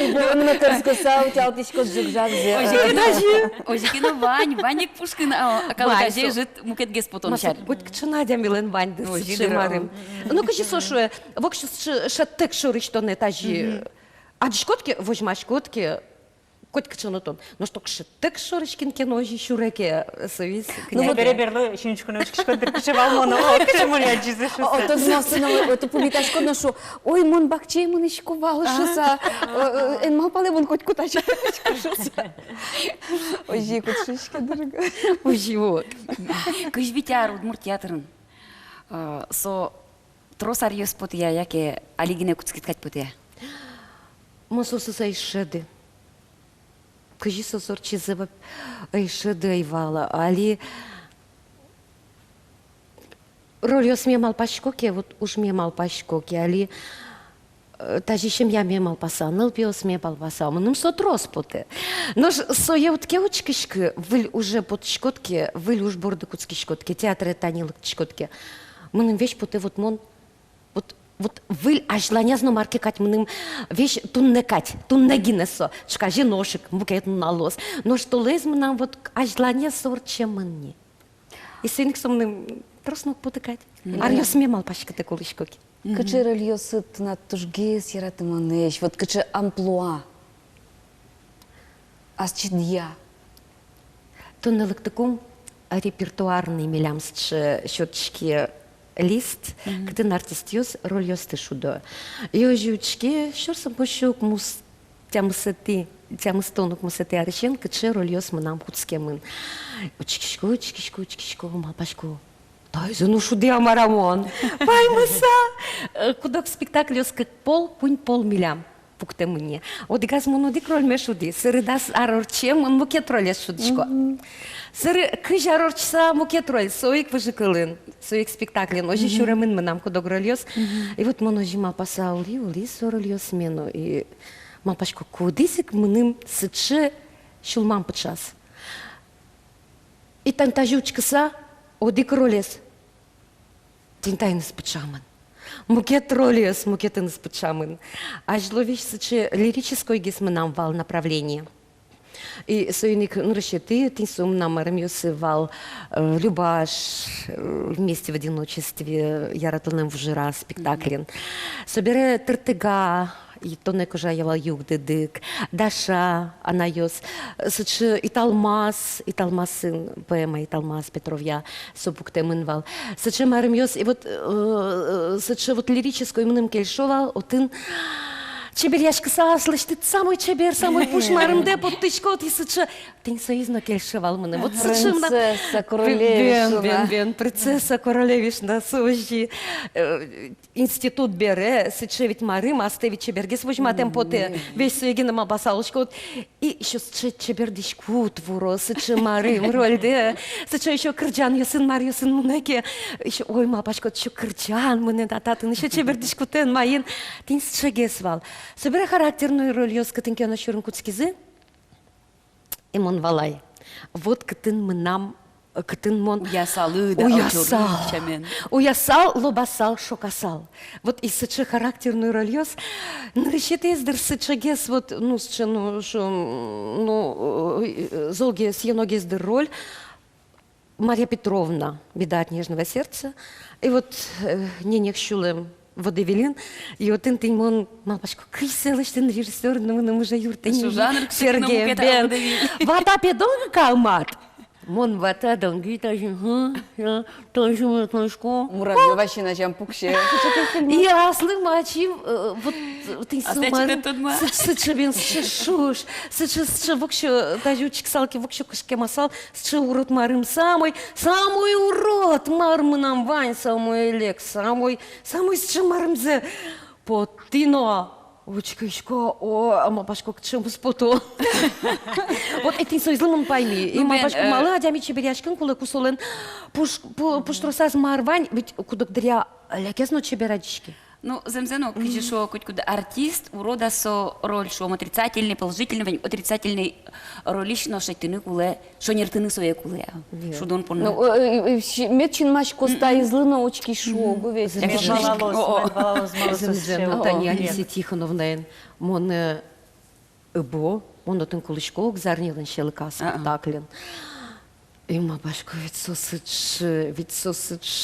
Бұрынны тұрсқыса ұталтышқы жүгжағзе. Ожикина Ваник Пушкин, калгаже жит мукетгес потом шар. Вот Надя Милен Вань, марым. Ну, кажи, сошу, вокшу шаттек шурыш то не тажи. А шкотки, возьма шкотки, котка чонотон. Но что шаттек шурышкин киножи шуреке союз. Ну, вот береберлы, щенечку научкишко, дыркишевал моно, кшему ляджизе шуса. Ото зносыны, ото публикашко ношу, ой, мон бакчей мон ишкувал шуса, эн мал пале мон котку тачу шуса. Ой, жи, котшишка, дорога. Ой, живот. Кыш битяр удмур театрын. Со тросар ёс потия, яке алигине куцкиткать потия. Мососы сайшеды. Кажи сосор чизева айшеды айвала, али роль ёс мемал пашкоке, вот уж мемал пашкоке, али тажишем я мемал пасаныл, пиос мемал пасал, мным со трос поте. Но со я вот кеучкишки, выль уже под шкотки, выль уж борды куцки шкотки, театры танилы шкотки. Мным вещь поте вот мон, вот выль ажланя зно марки кать мным вещь тунне кать, тунне гинесо, чкажи ношик, букет на лос. Но что лез нам вот ажланя сор чем мне. И сыник со мным троснук потыкать. Арьё смемал пашка те колышкоки. Кычы роль ёсыт на тужгес яратыманеш, вот кычы амплуа. Асчидья. Туннелык таком репертуарный милямсч счетчики лист, кытын артистиос роль ёсты шудо. Ёжучки, шурсам пошук мус тямысыты, тямыстонук мусыты арышен, кычы роль ёс мынам куцкемын. Учкишко, малпашко. Тайзы, ну шуды амарамон. Паймыса! Кудок спектакль ёс как пунь пол милям. Пукте мне. От газ монодик роль ме шуди. Сыры дас арорчем, мукет роль шудичко. Сыры кыж арорчса мукет роль, соик выжикылын, соик спектаклен. Ожи шуремын мы нам кудок роль ёс. И вот моножи малпаса ули сороль ёс мену. И малпашко кудисик мыным сычы шулмам пычас. И тантажучкаса одик ролес. Тинтайныс пычамын. Мукет ролес, мукетыныс пычамын. А жловищ сычы лирической гесмынам вал направление. И союник нращеты, тинсум нам армиосывал Любаш вместе в одиночестве, яратылным в жира спектаклен. Собере тыртыга, и то не кожа явал юг дедык, Даша, Анайос, сычы Италмас сын поэма Италмас Петровья, собуктемын вал. Сычы мармиос, и вот сычы вот лирической мным кельшовал, отын Чебер яшкыса слышты, самый чебер, самый пушмарым де под тычкот, и сычы. Тень союзно кельшевал мне. Вот сычы мна... Принцесса Королевишна. Бен, принцесса Королевишна, сужи. Институт бере, сычы ведь марым, а стевит чебергес, возьма темпоте, весь суегина мабасалочкот. И еще сычы чебердишку твуро, сычы марым, роль де. Сычы еще кырджан, я сын Марью, сын Мунеке. Еще, ой, мапашкот, еще кырджан, мне дататын, еще чебердишку тен маин. Тень сычы гесвал. Собирай характерную роль ёска тынке на шурын куцкизы. И мон валай. Вот кытын мынам, кытын мон... Уясалы, да, Уясал, лобасал, шокасал. Вот и сычы характерную роль ёс. Нарещеты издыр сычы гес, вот, ну, сычы, ну, шо, ну, золге съеноге издыр роль. Марья Петровна, беда от нежного сердца. И вот ненех щулем Водевилин, и вот ты мон малпашко киселыштын режиссер, ну уже юртын. Сергей Бен. Вата педонга калмат. Мон вата донги тажи, тоже мышко. Муравьев вообще на чем пукше. Я слымачи, вот ты сумар. Сычевин сычешуш, сыче вокщо тажучик салки вокщо кышке масал, сыче урод марым самый урод марм нам Вань, самый Лек, самый сыче марымзе. Потино. Очкишко, о, ама башко кчем спото. Вот этим соизлымын пойми. И ма башко малы адями чеберяшкин кулы кусолен пуштросаз марвань, ведь кудокдыря лякезно чеберадички. Ну, земзено, киже шо куда артист урода со роль, шо отрицательный, положительный, отрицательный ролично шайтыны куле, шо нертыны свои куле. Шо дон порно. Ну, метчин маш коста излына очки шо, гувесь. Земзено, Таня Алисия Тихоновна, мон бо, он отын кулышколог зарнилын шелка спектаклен. И ма башко ведь сосыч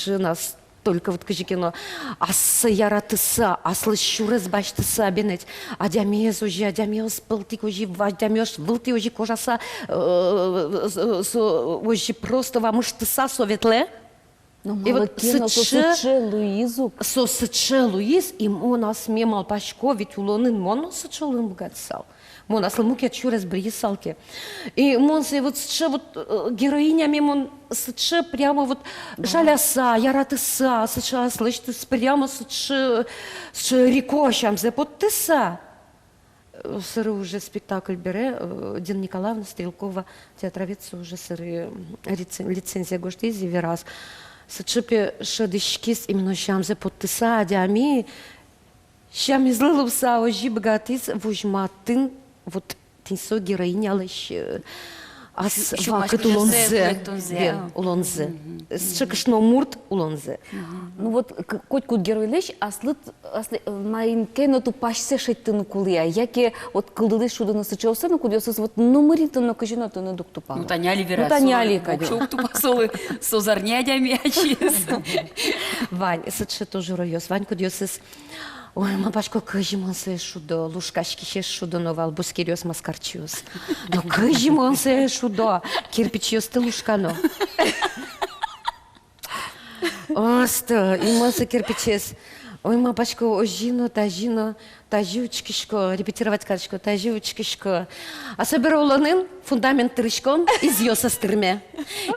нас только вот кажекино, ас яратыса, аслы шурыз баштыса бенет, адямез ожи, адямез пылтик ожи, адямез вылты ожи кожаса, ожи просто вамыштыса советле. И вот сосыче Луизу. Сосыче Луиз, и он нас мемал пашко, ведь улонын моно сычелым богатсал. Мон аслымуке чурез брисалки. И мон се вот сыче вот героинями мон сыче прямо вот жаляса, яратыса, сыче аслышты прямо сыче рекощам зе подтыса. Сыры уже спектакль бере, Дина Николаевна Стрелкова, театровец уже сыры лицензия гоштези верас. Сычепе шадышкис именно щам зе подтыса, адями щам излылывса ожи богатыз вужматын вот тинсо героиня лыш ас вакыт улонзе счыкышно мурт улонзе. Ну вот котку герой лыш аслы майын кеноту пашсе шеттыны кулия, яке вот кылдылы шудыны сычеосыны кудиосыз вот номеритыны кыжынотыны дуктупалы. Ну таняли верас. Ну таняли кадё. Шоу тупасолы созарня дямячис. Вань, сыче тоже роёс, Вань кудиосыз. Ой, ма башко кыжимон се шудо, лушкашки ще шудо новал, бускириос маскарчиос. Но кыжимон се шудо, кирпичиос ты лушкано. Оста, имон се кирпичес. Ой, ма башко ожино, тажиучкишко, репетировать качко, тажиучкишко. А соберу лонын, фундамент тырышком, изъёс астырме.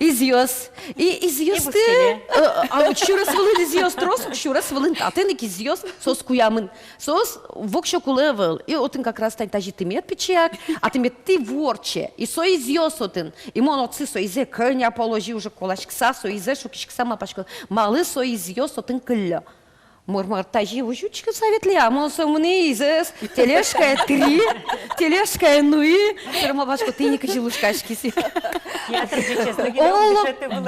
Изъёс. И изъёс ты. А чурас вылын изъёс трос, чурас вылын татыник изъёс, сос куямын. Сос вокшо кулевел. И отын как раз тань тажи тымет печак, а тымет ты ворче. И со изъёс отын. И мон отцы со изе кыня положи уже колашкса, со изе шукишкса мапашко. Малы со изъёс отын кылля. Мурмар тажи ужучка советли, а мон сомны изес, тележка 3, тележка нуи, термо башко ты не кажи лушкашки си.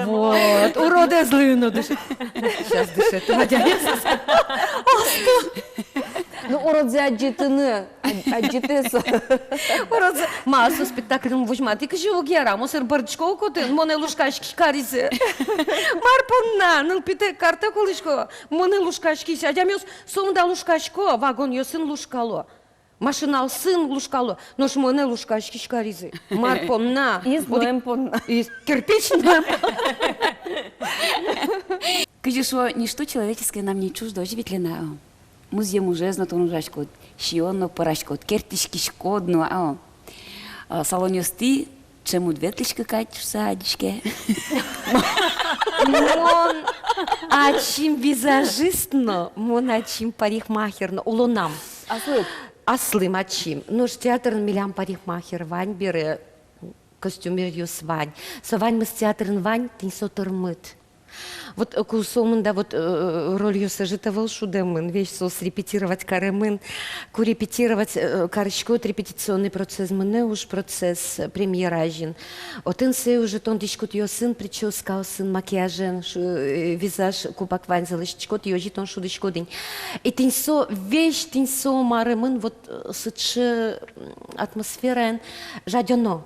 Вот, урода злыну дышит. Сейчас дышит, водяется. Ну уродзе аджитыны, аджитесо. Уродзе, массу спектаклем вужма, ты кажи угера, мусор бардичко котын, моне лушкашки каризе. Марпонна, ныл пите карта колышко, моне лушкашки сядямёс, сомда лушкашко, вагон ёсын лушкало. Машинал сын лушкало, но ж моне лушкашки шкаризе. Марпонна. Изноем понна. Кирпичная. Кажи, что ничто человеческое нам не чуждо, ведь лена. Музеем уже знатон ужачко, шионно парашко, кертишки шкодно, салонёсти, чему дветличка кать в садичке. Мон, а чим визажистно, мон, а чим парикмахерно, улонам. Аслым, а чим. Ну ж театрын милям парикмахер, Вань бере, костюмер ёс Вань. Со Вань мы с театрын Вань, тин сотырмыт. Вот кусомында вот роль ёсажитовал шудемын, вещь сос репетировать каремын, репетировать карычко, репетиционный процесс, мне уж процесс премьеражин. Отын се уже тон дишкут ёсын прическа, сын макияжен, визаж кубак ванзалышчкот, ёжи тон шудышкодень. И тинсо вещь, тинсо маремын вот сычы атмосферен жадёно.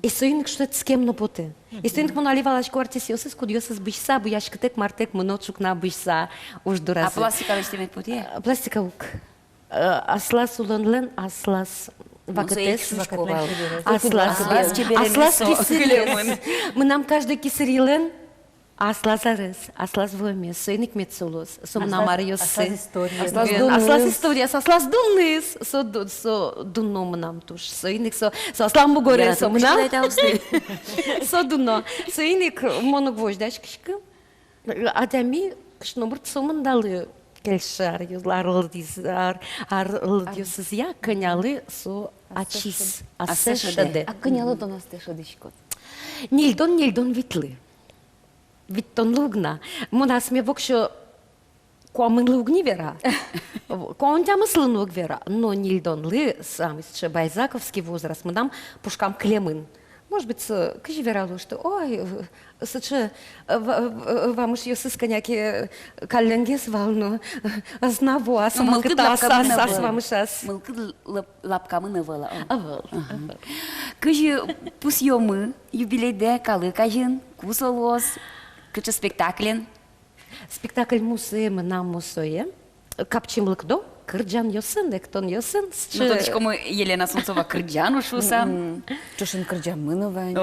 И соинк что-то с кем но поте. И соинк моналивалашко артист ёсыз куд ёсыз бышса, буяшкатек мартек мночук на бышса уж дурасы. А пластика вещь имеет поте? Пластика ук. Аслас улонлен, аслас вакатес. Аслас кисерилен. Мы нам каждый кисерилен. Аслас арес, аслас вомес, соиник мецулос, сомнамар ёсы. Аслас история, аслас дунныс, со дунно нам туш, соиник со аслам бугоре сомна. Со дунно, соиник моногвождачкишка. Адами кшнобурт сомндалы Келшар, юзлар ылдисыз я кыняли со ачис, асешеде. А кыняли до нас тешедичко. Нильдон витли. Виттон лугна. Мунас ме вокшо Коамын лугни вера, коантя слын луг вера, но нильдон ли сам еще байзаковский возраст, мы нам пушкам клемын. Может быть, кажи вералу, что ой, сыче вам уж ее сысканяки каленгес волну, знаво, а сама кытас вам уж ас. Мылкы лапкамы навала. Авал. Кажи пусьемы юбилейде калы кажин кусолос, кыче спектаклен. Спектакль мусы нам мусое, капчимлык до, кырджан йосын, эктон йосын. Ну, то мы Елена Сунцова кырджану шуса. Чошин кырджан мыновань.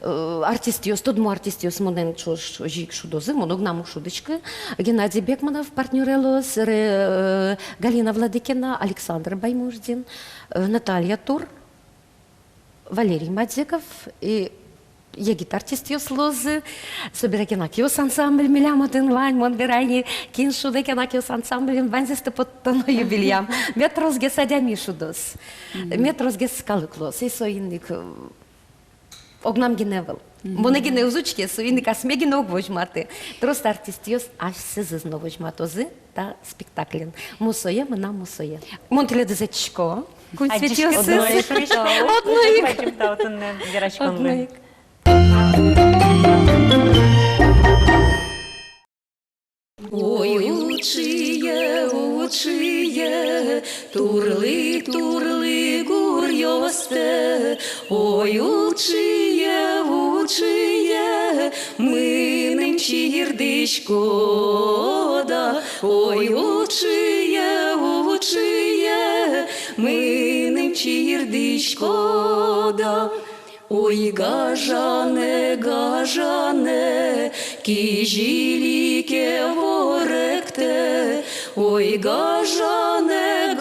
Артист йос, тодму артист йос, монен чош жик шудозы, моног нам шудочка. Геннадий Бекманов, партнерелос, Галина Владыкина, Александр Баймуждин, Наталья Тур, Валерий Мадзеков и Егит артист йос лозы, собира кенак йос ансамбль миляматын вань, мон верайни киншуде кенак йос ансамбль ванзесте поттано юбилям. Метрозге садями шудос, метрозге скалыклос, и соинник огнам геневел. Моне генеузучке, соинник асмегин огвожматы. Трост артист йос аж сезызно вожматозы, та спектаклен. Мусое, мына мусое. Монтеле дезечко, кун светиосыз. Одноик. Ой, учие, турли гурьосте. Ой, учие, минем чирдишкода. Ой, учие, минем чирдишкода. Ой, гажане, кижилике воректе. Ой, гажане,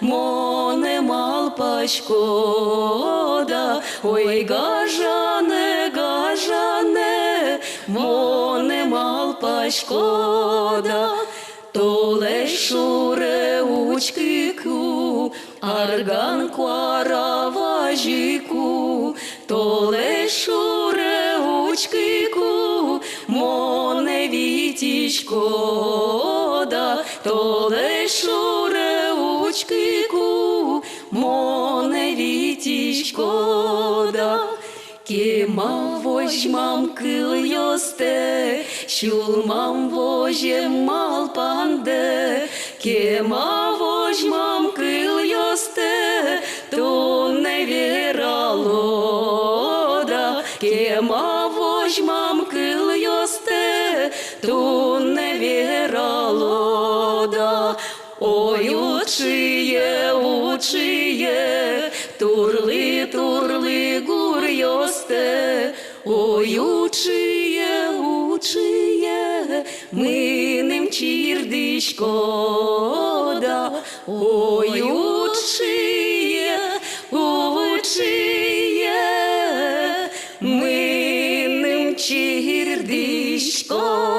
моне малпачкода. Ой, гажане, моне малпачкода. Толе шуре учкику, арган квараважику. Толе шуре учкику, моне витичкода. Толе шуре учкику, моне витичкода. Кема возьмам кыл йосте, шулмам возем малпанде. Кема возьмам кыл йосте, то не вералода. Кема возьмам кыл йосте, то не вералода. Ой, учие, турли гурьосте. Ой, учие, минем чирдишкода. Ой, учие, минем чирдишкода.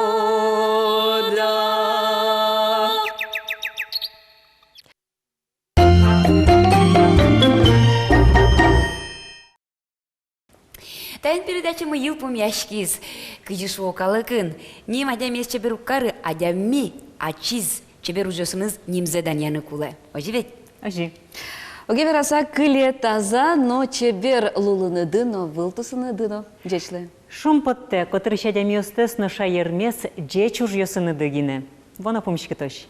Тайын передача мы ел помяшкиз. Кыжишо калыкын. Ним адямес чебер уккары, адямми, ачиз чебер ужосымыз нимзедан яны кулы. Ожи ведь? Ожи. Оге вераса кыле таза, но чебер лулыны дыно, вылтусыны дыно. Джечле. Шум потте, который щадям йостес, но шаермес, джеч уж йосыны дыгине. Вона помощь тош.